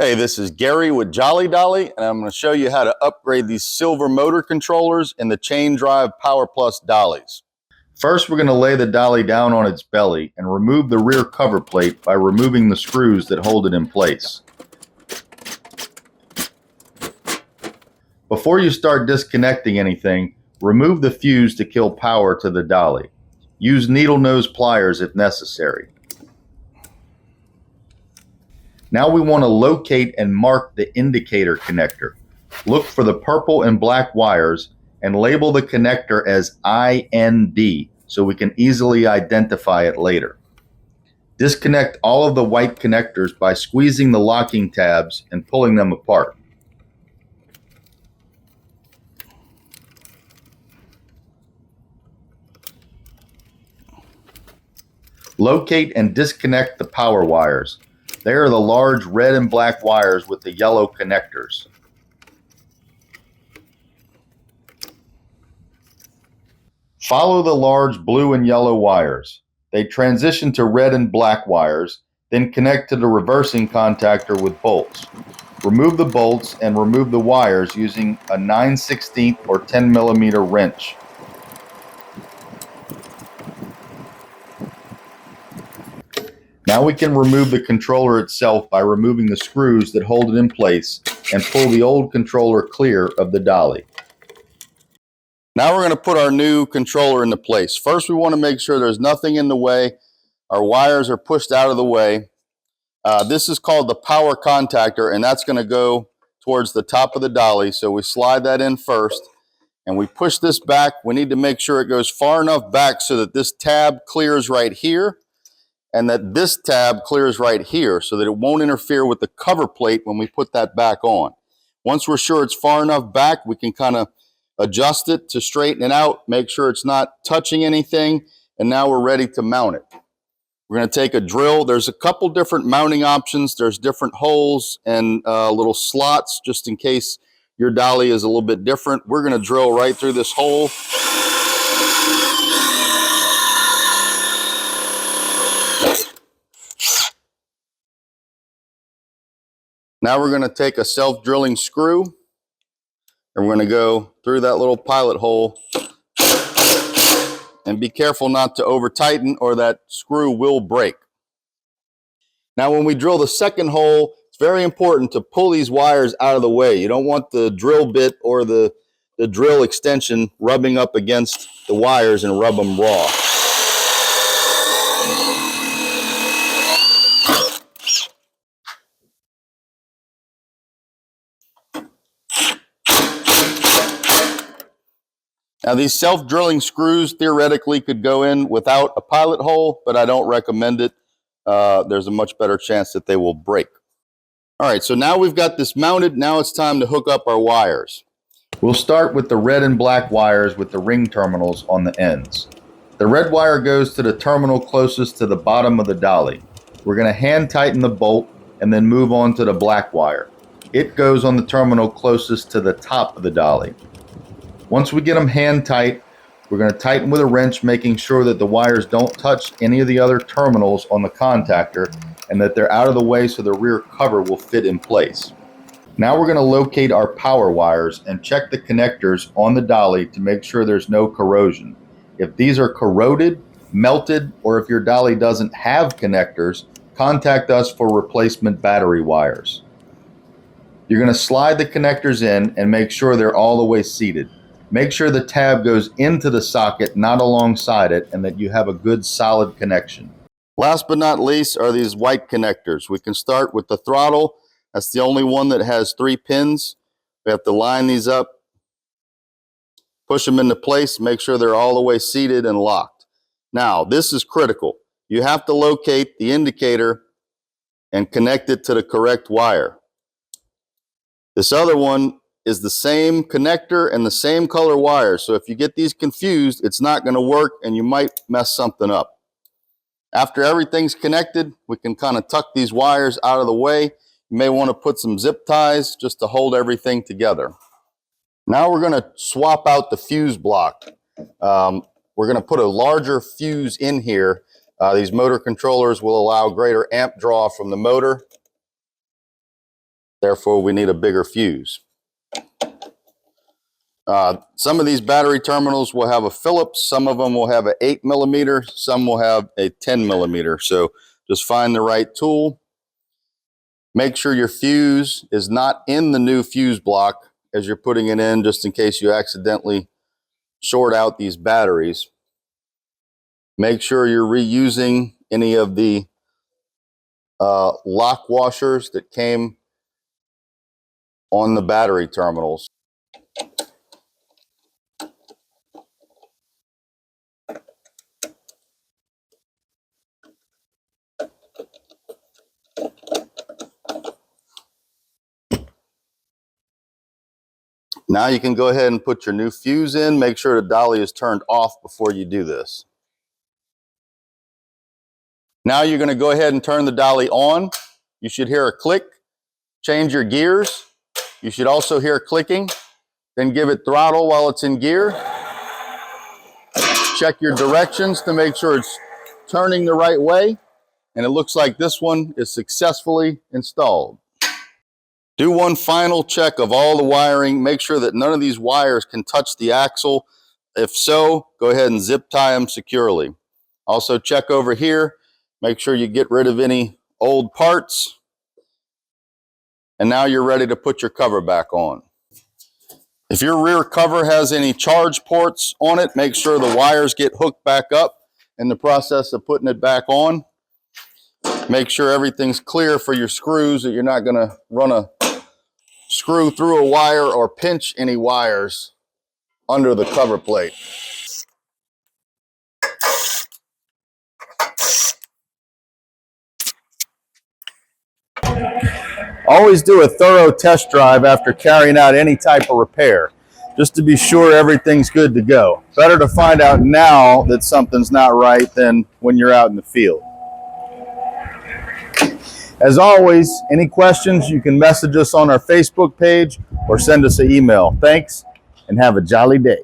Hey, this is Gary with Jolly Dolly, and I'm going to show you how to upgrade these silver motor controllers in the chain drive Power Plus dollies. First, we're going to lay the dolly down on its belly and remove the rear cover plate by removing the screws that hold it in place. Before you start disconnecting anything, remove the fuse to kill power to the dolly. Use needle nose pliers if necessary. Now we want to locate and mark the indicator connector. Look for the purple and black wires and label the connector as IND so we can easily identify it later. Disconnect all of the white connectors by squeezing the locking tabs and pulling them apart. Locate and disconnect the power wires. They are the large red and black wires with the yellow connectors. Follow the large blue and yellow wires. They transition to red and black wires, then connect to the reversing contactor with bolts. Remove the bolts and remove the wires using a 9/16 or 10 millimeter wrench. Now we can remove the controller itself by removing the screws that hold it in place and pull the old controller clear of the dolly. Now we're going to put our new controller into place. First, we want to make sure there's nothing in the way. Our wires are pushed out of the way. This is called the power contactor, and that's going to go towards the top of the dolly. So we slide that in first, and we push this back. We need to make sure it goes far enough back so that this tab clears right here, and that this tab clears right here so that it won't interfere with the cover plate when we put that back on. Once we're sure it's far enough back, we can kind of adjust it to straighten it out, make sure it's not touching anything, and now we're ready to mount it. We're going to take a drill. There's a couple different mounting options. There's different holes and little slots just in case your dolly is a little bit different. We're going to drill right through this hole. Now we're going to take a self-drilling screw and we're going to go through that little pilot hole, and be careful not to over tighten or that screw will break. Now when we drill the second hole, it's very important to pull these wires out of the way. You don't want the drill bit or the drill extension rubbing up against the wires and rub them raw. Now these self-drilling screws theoretically could go in without a pilot hole, but I don't recommend it. There's a much better chance that they will break. All right, so now we've got this mounted. Now it's time to hook up our wires. We'll start with the red and black wires with the ring terminals on the ends. The red wire goes to the terminal closest to the bottom of the dolly. We're going to hand tighten the bolt and then move on to the black wire. It goes on the terminal closest to the top of the dolly. Once we get them hand tight, we're going to tighten with a wrench, making sure that the wires don't touch any of the other terminals on the contactor and that they're out of the way so the rear cover will fit in place. Now we're going to locate our power wires and check the connectors on the dolly to make sure there's no corrosion. If these are corroded, melted, or if your dolly doesn't have connectors, contact us for replacement battery wires. You're going to slide the connectors in and make sure they're all the way seated. Make sure the tab goes into the socket, not alongside it, and that you have a good solid connection. Last but not least are these white connectors. We can start with the throttle. That's the only one that has 3 pins. We have to line these up, push them into place, make sure they're all the way seated and locked. Now, this is critical. You have to locate the indicator and connect it to the correct wire. This other one is the same connector and the same color wire. So if you get these confused, it's not going to work and you might mess something up. After everything's connected, we can kind of tuck these wires out of the way. You may want to put some zip ties just to hold everything together. Now we're going to swap out the fuse block. We're going to put a larger fuse in here. These motor controllers will allow greater amp draw from the motor. Therefore, we need a bigger fuse. Some of these battery terminals will have a Phillips. Some of them will have an 8mm. Some will have a 10mm. So just find the right tool. Make sure your fuse is not in the new fuse block as you're putting it in, just in case you accidentally short out these batteries. Make sure you're reusing any of the lock washers that came on the battery terminals. Now you can go ahead and put your new fuse in. Make sure the dolly is turned off before you do this. Now you're going to go ahead and turn the dolly on. You should hear a click. Change your gears. You should also hear clicking. Then give it throttle while it's in gear. Check your directions to make sure it's turning the right way. And it looks like this one is successfully installed. Do one final check of all the wiring. Make sure that none of these wires can touch the axle. If so, go ahead and zip tie them securely. Also check over here. Make sure you get rid of any old parts. And now you're ready to put your cover back on. If your rear cover has any charge ports on it, make sure the wires get hooked back up in the process of putting it back on. Make sure everything's clear for your screws, that you're not going to run a screw through a wire or pinch any wires under the cover plate. Always do a thorough test drive after carrying out any type of repair, just to be sure everything's good to go. Better to find out now that something's not right than when you're out in the field. As always, any questions, you can message us on our Facebook page or send us an email. Thanks, and have a jolly day.